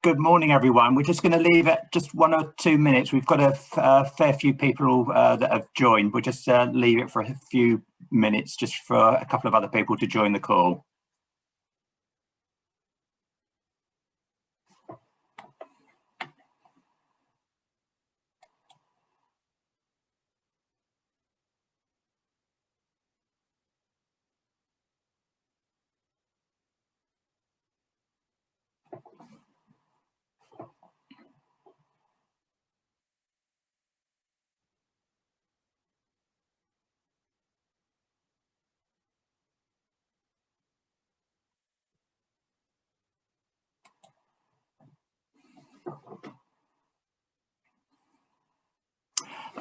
Good morning, everyone. We're just going to leave it just 1 or 2 minutes. We've got a fair few people that have joined. We'll just leave it for a few minutes just for a couple of other people to join the call.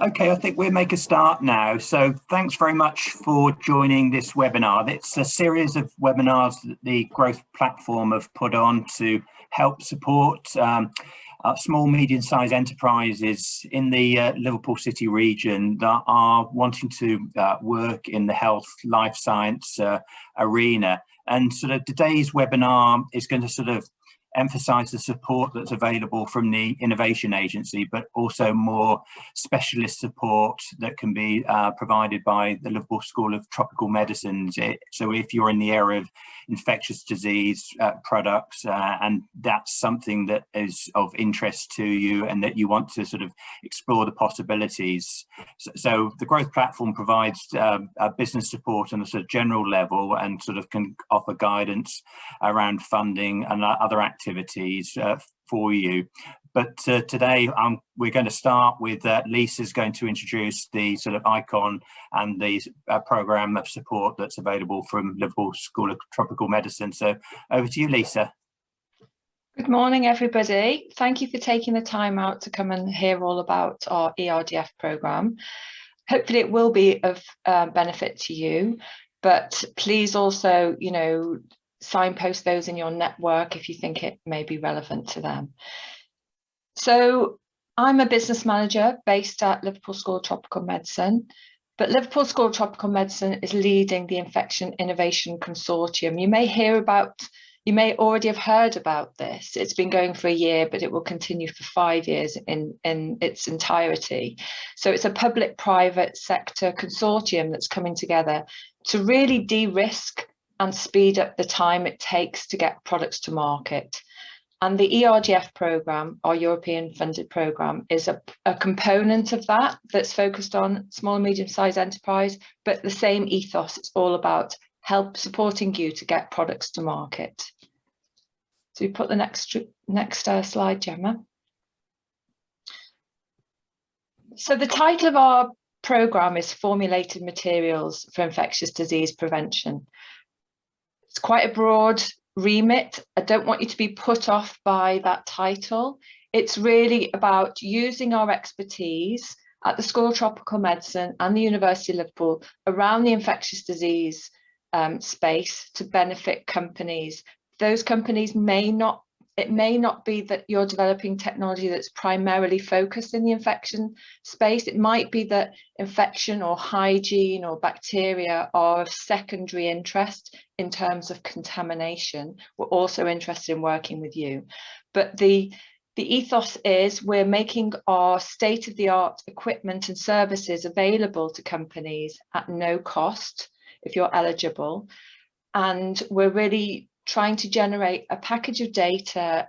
Okay, I think we'll make a start now. So thanks very much for joining this webinar. It's a series of webinars that the Growth Platform have put on to help support small, medium-sized enterprises in the Liverpool City region that are wanting to work in the health, life science arena. And sort of today's webinar is going to sort of emphasize the support that's available from the Innovation Agency, but also more specialist support that can be provided by the Liverpool School of Tropical Medicines. So if you're in the area of infectious disease products and that's something that is of interest to you and that you want to sort of explore the possibilities. So the Growth Platform provides business support on a sort of general level and sort of can offer guidance around funding and other activities for you. But today we're going to start with Lisa's going to introduce the sort of icon and the program of support that's available from Liverpool School of Tropical Medicine. So over to you, Lisa. Good morning, everybody. Thank you for taking the time out to come and hear all about our ERDF program. Hopefully it will be of benefit to you, but please also, signpost those in your network if you think it may be relevant to them. So I'm a business manager based at Liverpool School of Tropical Medicine, but Liverpool School of Tropical Medicine is leading the Infection Innovation Consortium. You may already have heard about this. It's been going for a year, but it will continue for 5 years in its entirety. So it's a public-private sector consortium that's coming together to really de-risk and speed up the time it takes to get products to market. And the ERDF programme, our European funded programme, is a component of that that's focused on small and medium-sized enterprise, but the same ethos. It's all about supporting you to get products to market. So we put the next slide, Gemma. So the title of our programme is Formulated Materials for Infectious Disease Prevention. It's quite a broad remit. I don't want you to be put off by that title. It's really about using our expertise at the School of Tropical Medicine and the University of Liverpool around the infectious disease space to benefit companies. Those companies it may not be that you're developing technology that's primarily focused in the infection space. It might be that infection or hygiene or bacteria are of secondary interest in terms of contamination. We're also interested in working with you. But the ethos is we're making our state-of-the-art equipment and services available to companies at no cost if you're eligible. And we're really trying to generate a package of data,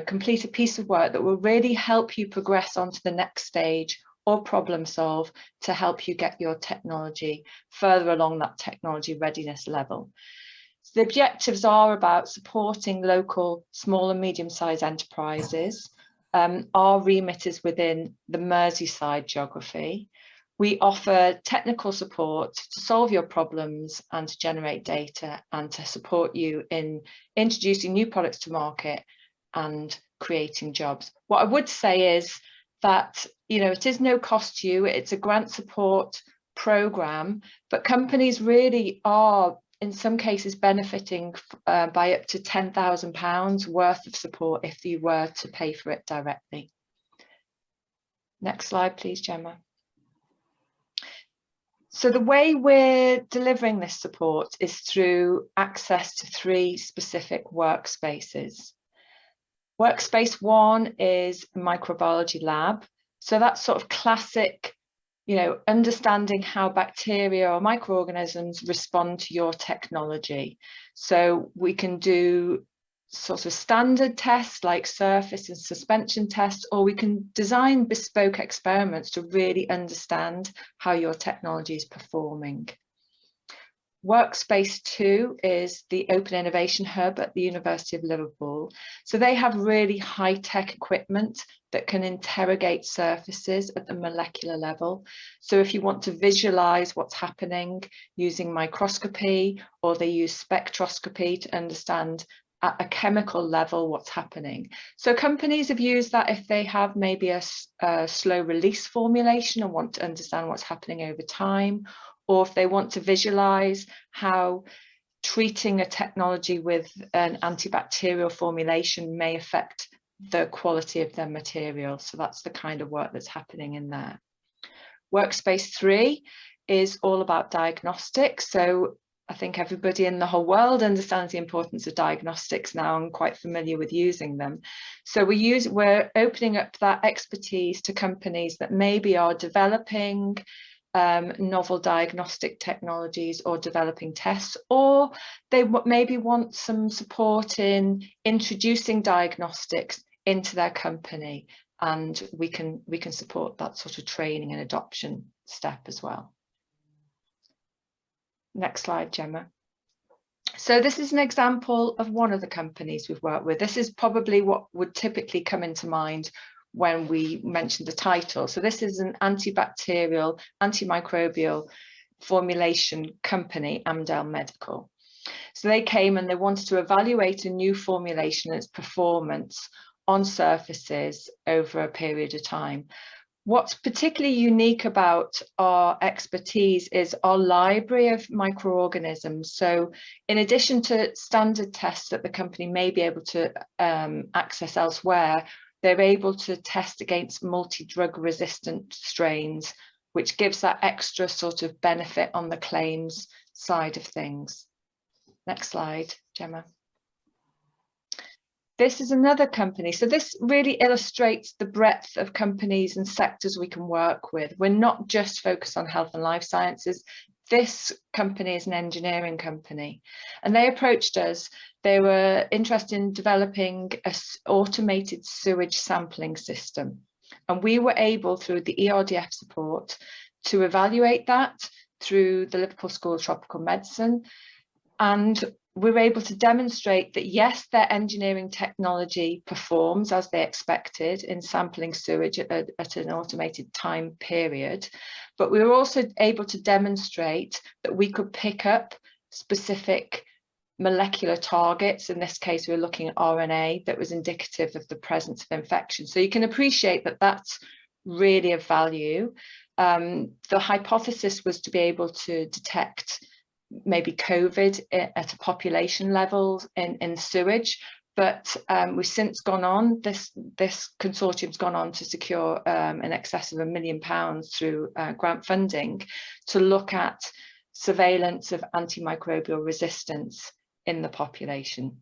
complete a piece of work that will really help you progress onto the next stage or problem solve to help you get your technology further along that technology readiness level. So the objectives are about supporting local small and medium-sized enterprises. Our remit is within the Merseyside geography. We offer technical support to solve your problems and to generate data and to support you in introducing new products to market and creating jobs. What I would say is that, it is no cost to you. It's a grant support program, but companies really are, in some cases, benefiting by up to £10,000 worth of support if you were to pay for it directly. Next slide, please, Gemma. So the way we're delivering this support is through access to 3 specific workspaces. Workspace 1 is a microbiology lab. So that's sort of classic, you know, understanding how bacteria or microorganisms respond to your technology. So we can do sort of standard tests like surface and suspension tests, or we can design bespoke experiments to really understand how your technology is performing. Workspace 2 is the Open Innovation Hub at the University of Liverpool. So they have really high-tech equipment that can interrogate surfaces at the molecular level. So if you want to visualize what's happening using microscopy, or they use spectroscopy to understand at a chemical level what's happening. So companies have used that if they have maybe a slow release formulation and want to understand what's happening over time, or if they want to visualize how treating a technology with an antibacterial formulation may affect the quality of their material. So that's the kind of work that's happening in there. Workspace 3 is all about diagnostics. So I think everybody in the whole world understands the importance of diagnostics now and quite familiar with using them. So we're opening up that expertise to companies that maybe are developing novel diagnostic technologies or developing tests, or they maybe want some support in introducing diagnostics into their company, and we can support that sort of training and adoption step as well. Next slide, Gemma. So this is an example of one of the companies we've worked with. This is probably what would typically come into mind when we mentioned the title. So this is an antibacterial, antimicrobial formulation company, Amdel Medical. So they came and they wanted to evaluate a new formulation and its performance on surfaces over a period of time. What's particularly unique about our expertise is our library of microorganisms. So in addition to standard tests that the company may be able to access elsewhere, they're able to test against multi-drug resistant strains, which gives that extra sort of benefit on the claims side of things. Next slide, Gemma. This is another company. So this really illustrates the breadth of companies and sectors we can work with. We're not just focused on health and life sciences. This company is an engineering company, and they approached us. They were interested in developing an automated sewage sampling system. And we were able, through the ERDF support, to evaluate that through the Liverpool School of Tropical Medicine. And we were able to demonstrate that, yes, their engineering technology performs as they expected in sampling sewage at an automated time period. But we were also able to demonstrate that we could pick up specific molecular targets. In this case, we were looking at RNA that was indicative of the presence of infection. So you can appreciate that that's really of value. The hypothesis was to be able to detect maybe COVID at a population level in sewage, but we've since gone on, this consortium's gone on to secure in excess of £1 million through grant funding to look at surveillance of antimicrobial resistance in the population.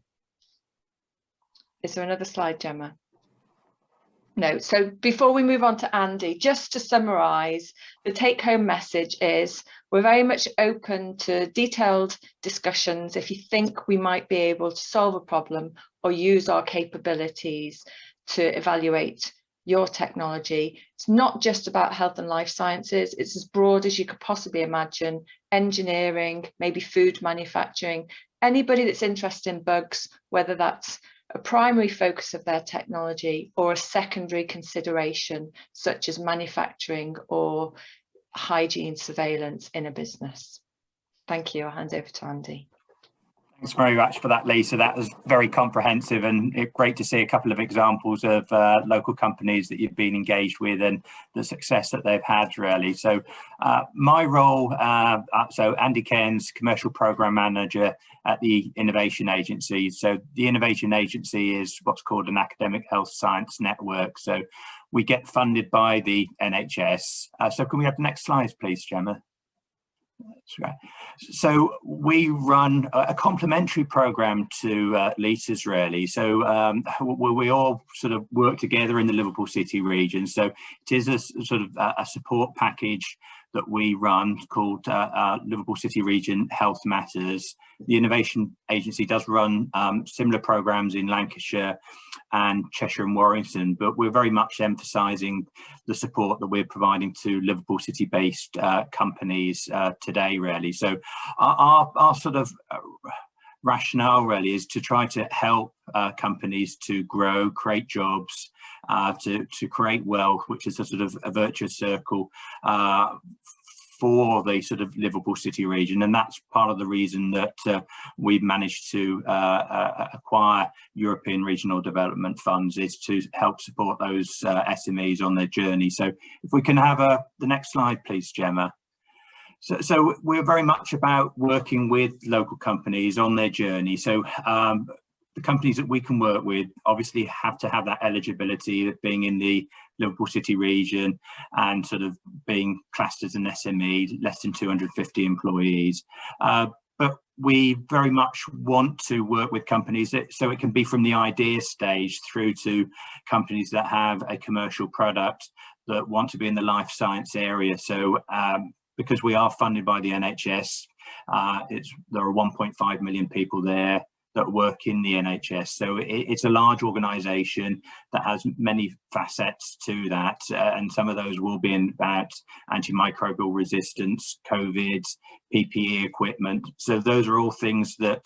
Is there another slide, Gemma? No. So before we move on to Andy, just to summarise, the take-home message is we're very much open to detailed discussions if you think we might be able to solve a problem or use our capabilities to evaluate your technology. It's not just about health and life sciences, it's as broad as you could possibly imagine. Engineering, maybe food manufacturing, anybody that's interested in bugs, whether that's a primary focus of their technology or a secondary consideration, such as manufacturing or hygiene surveillance in a business. Thank you. I'll hand over to Andy. Thanks very much for that, Lisa. That was very comprehensive, and it's great to see a couple of examples of local companies that you've been engaged with and the success that they've had, really. So my role, so Andy Cairns, Commercial Programme Manager at the Innovation Agency. So the Innovation Agency is what's called an academic health science network. So we get funded by the NHS. So can we have the next slide, please, Gemma? That's right. So we run a complementary program to LISA's really. So we all sort of work together in the Liverpool City region. So it is a sort of a support package that we run called Liverpool City Region Health Matters. The Innovation Agency does run similar programs in Lancashire and Cheshire and Warrington, but we're very much emphasising the support that we're providing to Liverpool City-based companies today, really. So our sort of rationale really is to try to help companies to grow, create jobs, to create wealth, which is a sort of a virtuous circle for the sort of Liverpool City region. And that's part of the reason that we've managed to acquire European Regional Development Funds, is to help support those SMEs on their journey. So if we can have the next slide, please, Gemma. So we're very much about working with local companies on their journey. So the companies that we can work with obviously have to have that eligibility of being in the Liverpool City region and sort of being classed as an SME, less than 250 employees. But we very much want to work with companies so it can be from the idea stage through to companies that have a commercial product that want to be in the life science area. So because we are funded by the NHS, there are 1.5 million people there that work in the NHS. So it's a large organisation that has many facets to that, and some of those will be about antimicrobial resistance, COVID, PPE equipment. So those are all things that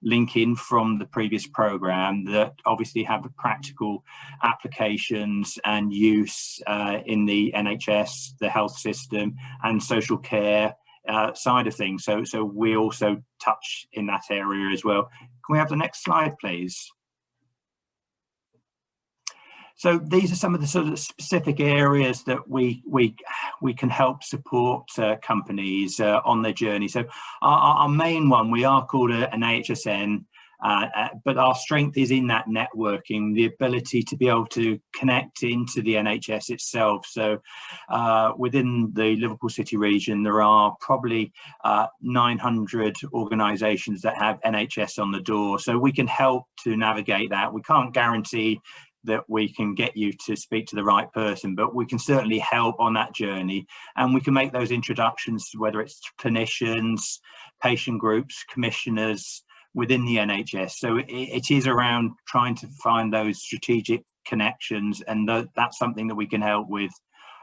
link in from the previous programme that obviously have practical applications and use in the NHS, the health system and social care side of things. So we also touch in that area as well. Can we have the next slide, please? So these are some of the sort of specific areas that we can help support companies on their journey. So our main one, we are called an AHSN, but our strength is in that networking, the ability to be able to connect into the NHS itself. So within the Liverpool City region, there are probably 900 organisations that have NHS on the door. So we can help to navigate that. We can't guarantee that we can get you to speak to the right person, but we can certainly help on that journey, and we can make those introductions, whether it's clinicians, patient groups, commissioners within the NHS. So it is around trying to find those strategic connections, and that's something that we can help with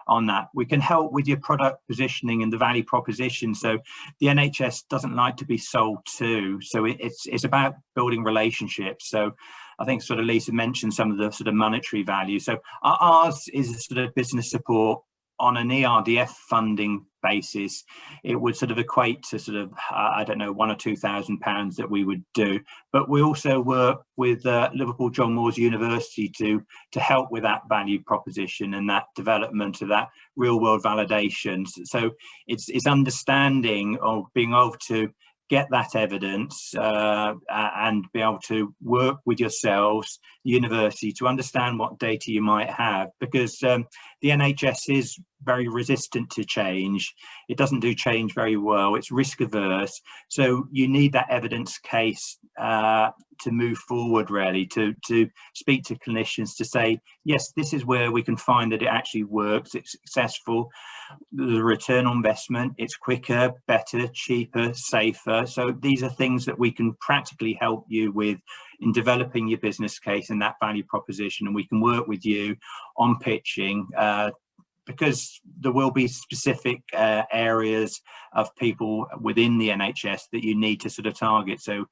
on that. We can help with your product positioning and the value proposition. So the NHS doesn't like to be sold to, so it's about building relationships. So I think sort of Lisa mentioned some of the sort of monetary value. So ours is a sort of business support on an ERDF funding basis. It would sort of equate to sort of, I don't know, £1,000 or £2,000 that we would do. But we also work with Liverpool John Moores University to help with that value proposition and that development of that real world validation. So it's understanding of being able to get that evidence and be able to work with yourselves, the university, to understand what data you might have, because the NHS is very resistant to change. It doesn't do change very well. It's risk averse. So you need that evidence case to move forward, really, to speak to clinicians to say, yes, this is where we can find that it actually works, it's successful, the return on investment, it's quicker, better, cheaper, safer. So these are things that we can practically help you with in developing your business case and that value proposition, and we can work with you on pitching, because there will be specific areas of people within the NHS that you need to sort of target. So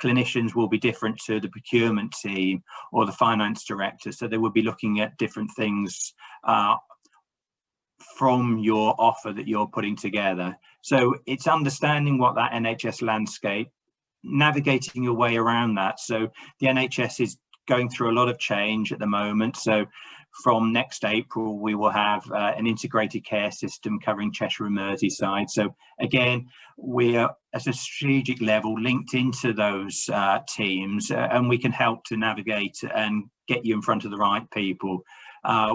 clinicians will be different to the procurement team or the finance director, so they will be looking at different things from your offer that you're putting together. So it's understanding what that NHS landscape, navigating your way around that. So the NHS is going through a lot of change at the moment. So from next April, we will have an integrated care system covering Cheshire and Merseyside. So again, we're at a strategic level linked into those teams, and we can help to navigate and get you in front of the right people.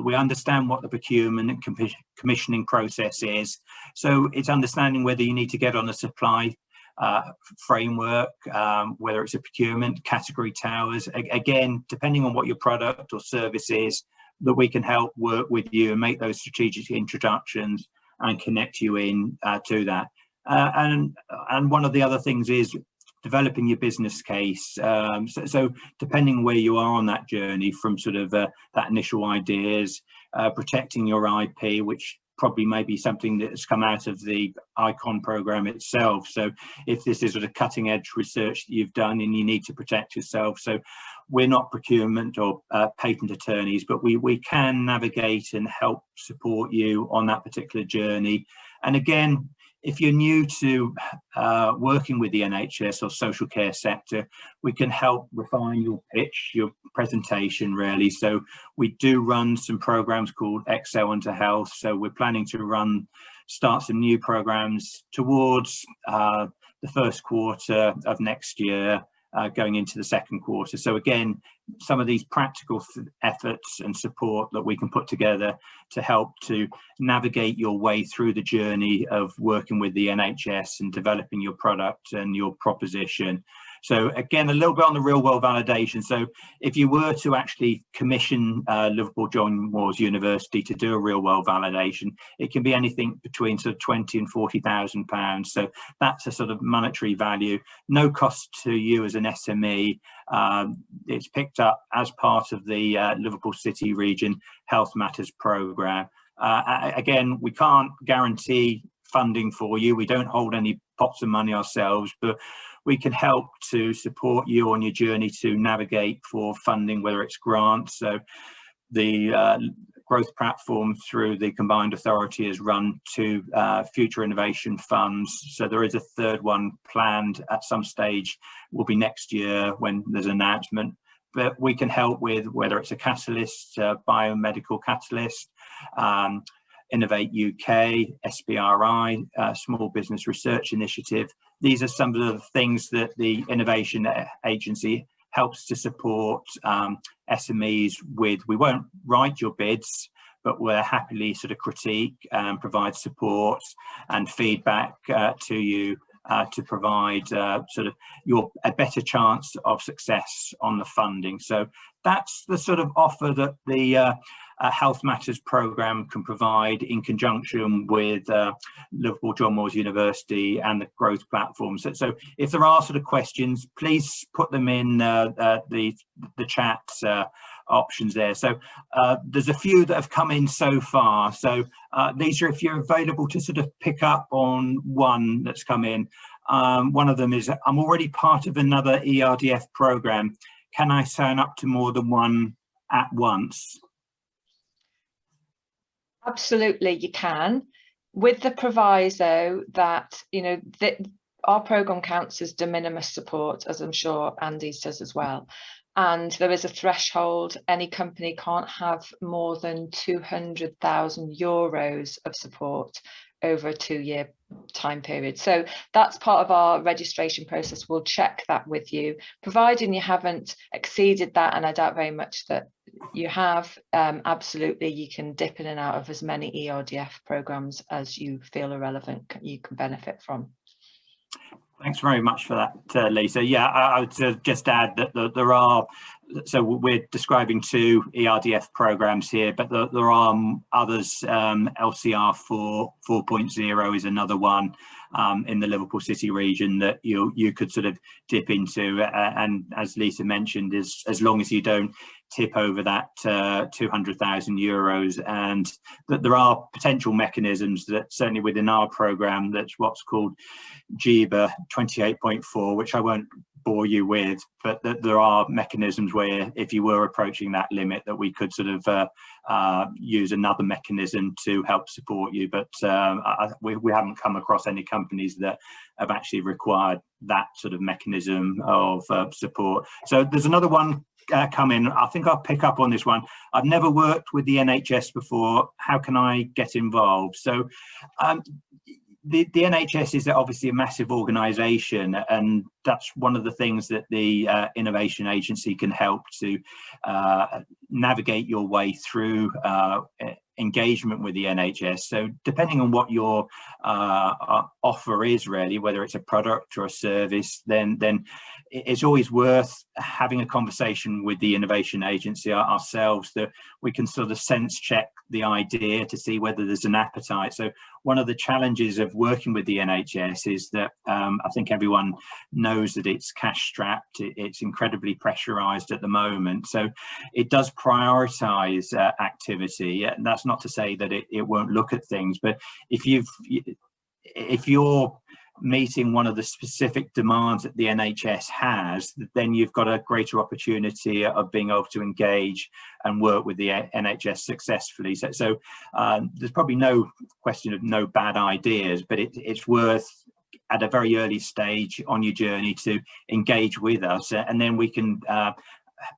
We understand what the procurement and commissioning process is. So it's understanding whether you need to get on a supply framework, whether it's a procurement, category towers. Again, depending on what your product or service is, that we can help work with you and make those strategic introductions and connect you in to that. And one of the other things is developing your business case. So depending where you are on that journey, from sort of that initial ideas, protecting your IP, which probably may be something that's come out of the ICON program itself. So if this is sort of cutting edge research that you've done and you need to protect yourself. So we're not procurement or patent attorneys, but we can navigate and help support you on that particular journey. And again, if you're new to working with the NHS or social care sector, we can help refine your pitch, your presentation, really. So we do run some programs called Excel into Health. So we're planning to start some new programs towards the first quarter of next year, going into the second quarter. So again, some of these practical efforts and support that we can put together to help to navigate your way through the journey of working with the NHS and developing your product and your proposition. So again, a little bit on the real world validation. So if you were to actually commission Liverpool John Moores University to do a real world validation, it can be anything between sort of £20,000 and £40,000. So that's a sort of monetary value, no cost to you as an SME. It's picked up as part of the Liverpool City Region Health Matters programme. Again, we can't guarantee funding for you. We don't hold any pots of money ourselves, but we can help to support you on your journey to navigate for funding, whether it's grants. So the growth platform through the combined authority has run two future innovation funds. So there is a third one planned at some stage, will be next year when there's an announcement. But we can help with whether it's a catalyst, biomedical catalyst, Innovate UK, SBRI, Small Business Research Initiative. These are some of the things that the Innovation Agency helps to support SMEs with. We won't write your bids, but we'll happily sort of critique and provide support and feedback to you to provide sort of a better chance of success on the funding. So that's the sort of offer that the Health Matters programme can provide in conjunction with Liverpool John Moores University and the growth platform. So if there are sort of questions, please put them in the chat options there. So there's a few that have come in so far. So these are, if you're available to sort of pick up on one that's come in. One of them is, I'm already part of another ERDF programme. Can I sign up to more than one at once? Absolutely, you can, with the proviso that, you know, that our programme counts as de minimis support, as I'm sure Andy's does as well. And there is a threshold. Any company can't have more than €200,000 of support over a 2-year time period. So that's part of our registration process. We'll check that with you, providing you haven't exceeded that, and I doubt very much that you have. Absolutely, you can dip in and out of as many ERDF programs as you feel are relevant, you can benefit from. Thanks very much for that, Lisa. Yeah, I would just add that there are, so we're describing 2 ERDF programs here, but there are others. LCR 4.0 is another one in the Liverpool City region that you could sort of dip into. And as Lisa mentioned, is as long as you don't tip over that €200,000, and that there are potential mechanisms that certainly within our program, that's what's called GBA 28.4, which I won't bore you with, but that there are mechanisms where if you were approaching that limit, that we could sort of use another mechanism to help support you. But we haven't come across any companies that have actually required that sort of mechanism of support. So there's another one come in. I think I'll pick up on this one. I've never worked with the NHS before. How can I get involved? So the NHS is obviously a massive organisation, and that's one of the things that the Innovation Agency can help to navigate your way through engagement with the NHS. So depending on what your offer is, really, whether it's a product or a service, then it's always worth having a conversation with the Innovation Agency ourselves, that we can sort of sense check the idea to see whether there's an appetite. So one of the challenges of working with the NHS is that I think everyone knows that it's cash strapped, it's incredibly pressurized at the moment. So it does prioritize activity. And that's not to say that it won't look at things, but if you're meeting one of the specific demands that the NHS has, then you've got a greater opportunity of being able to engage and work with the NHS successfully. So there's probably no question of no bad ideas, but it's worth at a very early stage on your journey to engage with us, and then we can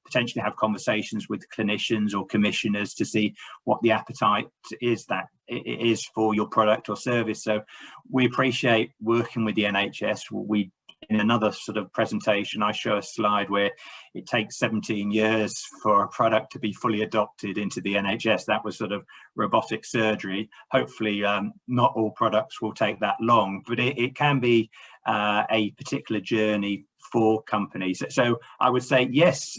potentially have conversations with clinicians or commissioners to see what the appetite is for your product or service. So we appreciate working with the NHS. In another sort of presentation, I show a slide where it takes 17 years for a product to be fully adopted into the NHS. That was sort of robotic surgery. Hopefully not all products will take that long, but it can be a particular journey for companies. So I would say, yes,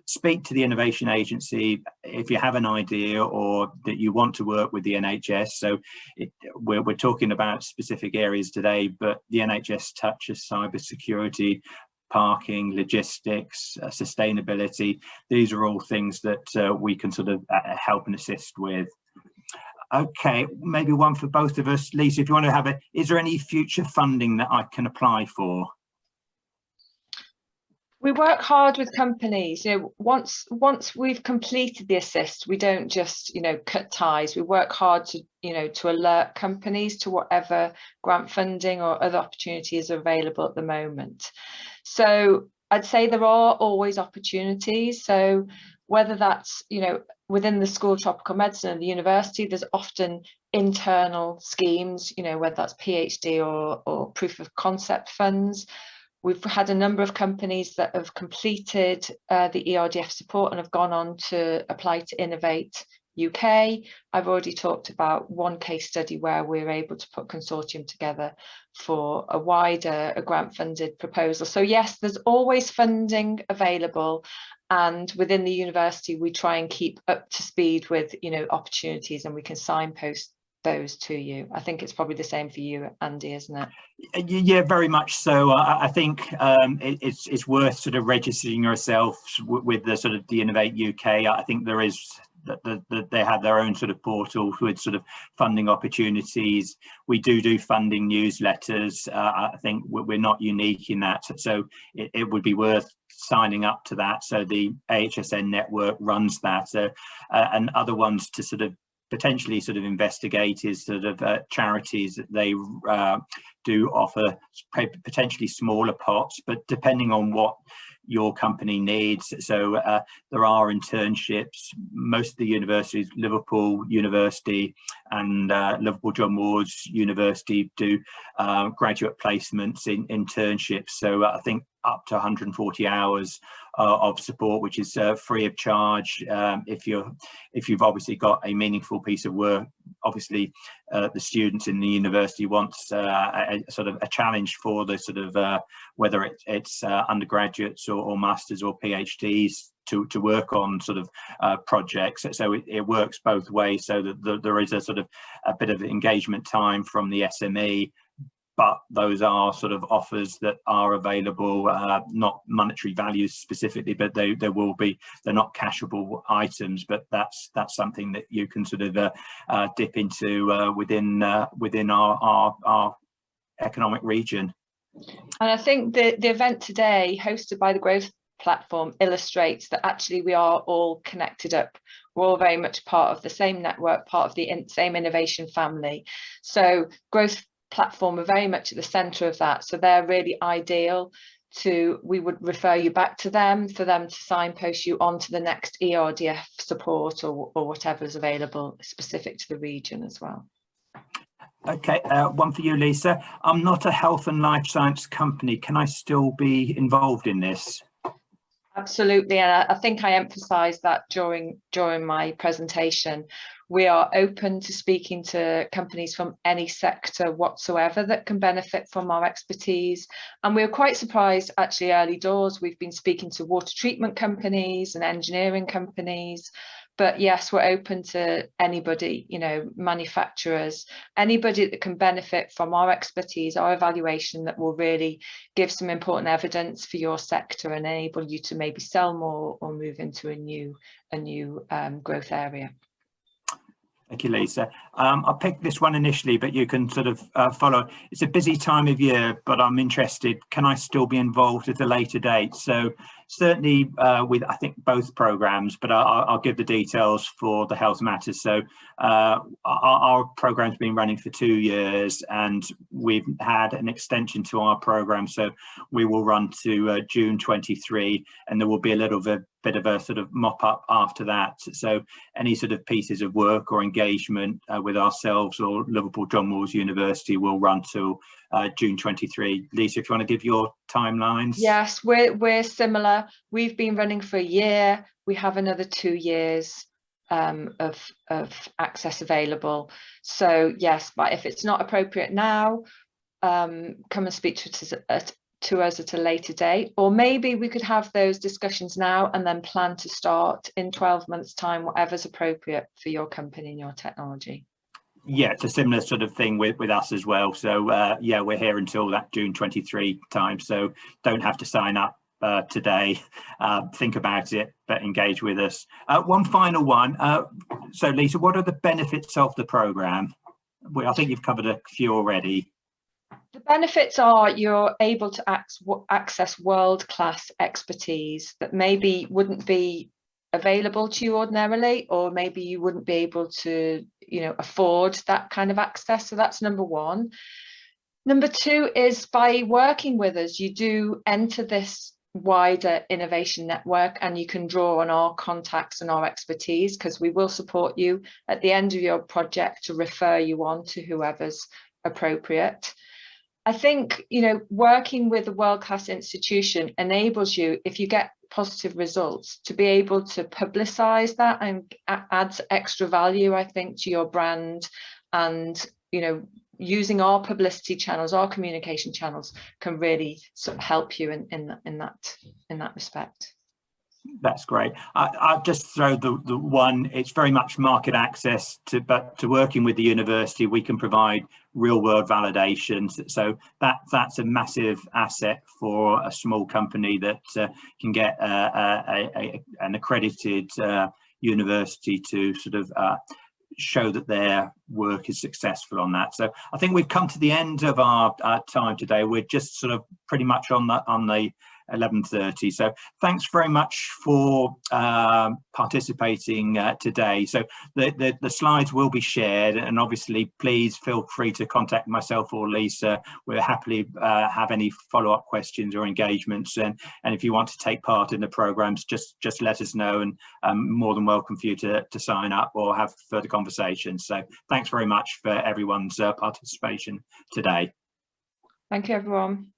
speak to the Innovation Agency if you have an idea or that you want to work with the NHS. So we're talking about specific areas today, but the NHS touches cybersecurity, parking, logistics, sustainability. These are all things that we can sort of help and assist with. Okay, maybe one for both of us. Lisa, if you want to have it, is there any future funding that I can apply for? We work hard with companies. Once we've completed the assist, we don't just cut ties. We work hard to to alert companies to whatever grant funding or other opportunities are available at the moment. So I'd say there are always opportunities. So whether that's within the School of Tropical Medicine and the university, there's often internal schemes, whether that's PhD or proof of concept funds. We've had a number of companies that have completed the ERDF support and have gone on to apply to Innovate UK. I've already talked about one case study where we were able to put a consortium together for a wider grant funded proposal. So yes, there's always funding available, and within the university we try and keep up to speed with opportunities, and we can signpost those to you. I think it's probably the same for you, Andy, isn't it? Yeah, very much so. I think it's worth sort of registering yourself with the sort of the Innovate UK. I think there is they have their own sort of portal with sort of funding opportunities. We do funding newsletters. I think we're not unique in that, so it would be worth signing up to that. So the AHSN network runs that, and other ones to sort of potentially sort of investigate is sort of charities that they do offer potentially smaller pots, but depending on what your company needs. So there are internships. Most of the universities, Liverpool University and Liverpool John Ward's University, do graduate placements in internships. So I think up to 140 hours of support, which is free of charge. If you've obviously got a meaningful piece of work, obviously the students in the university wants a sort of a challenge for the sort of whether it's undergraduates or masters or PhDs to work on sort of projects. So it works both ways, so that there is a sort of a bit of engagement time from the SME, but those are sort of offers that are available, not monetary values specifically, but they will be, they're not cashable items, but that's something that you can sort of dip into within our economic region. And I think the event today, hosted by the Growth Platform, illustrates that actually we are all connected up. We're all very much part of the same network, part of the same innovation family. So Growth Platform are very much at the centre of that. So they're really ideal we would refer you back to them for them to signpost you onto the next ERDF support or whatever is available specific to the region as well. Okay, one for you, Lisa. I'm not a health and life science company. Can I still be involved in this? Absolutely, and I think I emphasised that during my presentation. We are open to speaking to companies from any sector whatsoever that can benefit from our expertise. And we were quite surprised, actually, early doors. We've been speaking to water treatment companies and engineering companies. But yes, we're open to anybody, you know, manufacturers, anybody that can benefit from our expertise, our evaluation that will really give some important evidence for your sector and enable you to maybe sell more or move into a new growth area. Thank you, Lisa. I picked this one initially, but you can sort of follow. It's a busy time of year, but I'm interested, can I still be involved at a later date? So certainly with, I think, both programs, but I'll give the details for the Health Matters. So our program's been running for 2 years, and we've had an extension to our program. So we will run to June 23, and there will be a little bit of a sort of mop up after that. So any sort of pieces of work or engagement with ourselves or Liverpool John Moores University will run till June 23. Lisa, if you want to give your timelines. Yes, we're similar. We've been running for a year. We have another 2 years of access available. So yes, but if it's not appropriate now, come and speak to us at a later date, or maybe we could have those discussions now and then plan to start in 12 months time, whatever's appropriate for your company and your technology. Yeah, it's a similar sort of thing with us as well. So yeah, we're here until that June 23 time, so don't have to sign up today. Think about it, but engage with us. One final one. So Lisa, what are the benefits of the programme? I think you've covered a few already. The benefits are you're able to access world-class expertise that maybe wouldn't be available to you ordinarily, or maybe you wouldn't be able to, you know, afford that kind of access. So that's number one. Number two is by working with us, you do enter this wider innovation network, and you can draw on our contacts and our expertise, because we will support you at the end of your project to refer you on to whoever's appropriate. I think, you know, working with a world-class institution enables you, if you get positive results, to be able to publicize that and adds extra value, I think, to your brand. And, you know, using our publicity channels, our communication channels can really sort of help you in that respect. That's great. I'll just throw the one, it's very much market access but to working with the university, we can provide real world validations. So that's a massive asset for a small company that can get an accredited university to sort of show that their work is successful on that. So I think we've come to the end of our time today. We're just sort of pretty much on the 11:30. So thanks very much for participating today. So the slides will be shared, and obviously please feel free to contact myself or Lisa. We'll happily have any follow-up questions or engagements, and if you want to take part in the programs, just let us know, and I'm more than welcome for you to sign up or have further conversations. So thanks very much for everyone's participation today. Thank you, everyone.